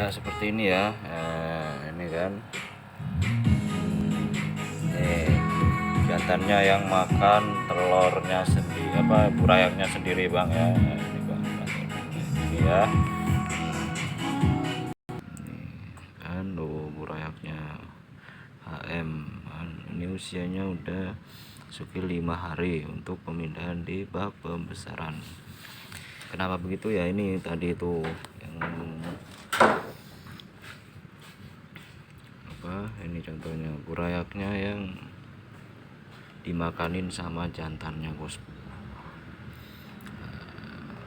Ya seperti ini ya. Ini kan ini jantannya yang makan telurnya sendiri, burayaknya sendiri bang ya. Ini bang, ini ya. Ini kan burayaknya HM. Ini usianya udah suki 5 hari untuk pemindahan di bak pembesaran. Kenapa begitu ya, ini tadi itu yang ini contohnya burayaknya yang dimakanin sama jantannya bosku.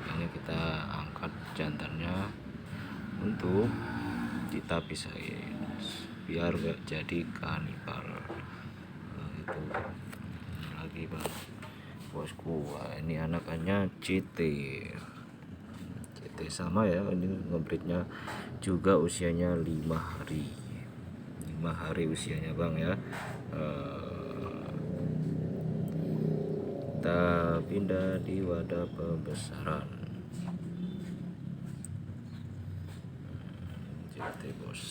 Ini kita angkat jantannya untuk kita pisahin biar gak jadi kanibal. Itu lagi bang bosku. Ini anakannya CT sama ya, ini ngebreednya juga usianya 5 hari usianya bang ya. Kita pindah di wadah pembesaran. CT bos,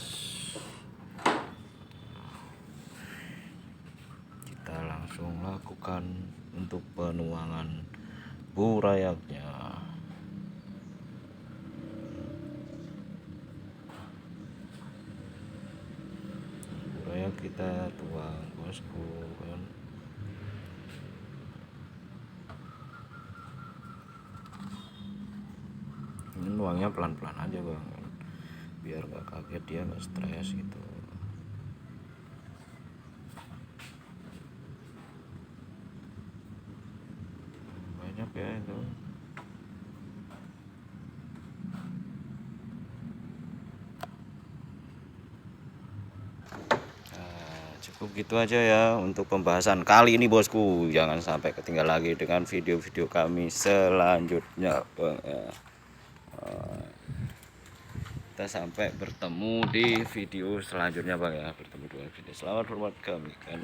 kita langsung lakukan untuk penuangan burayaknya. Burayak kita tuang bosku kan. Ini nuangnya pelan-pelan aja bang, biar gak kaget, dia gak stres gitu. Banyak ya itu. Cukup gitu aja ya untuk pembahasan kali ini bosku. Jangan sampai ketinggalan lagi dengan video-video kami selanjutnya bang ya. Kita sampai bertemu di video selanjutnya bang ya. Bertemu dengan video. Selamat hormat kami kan.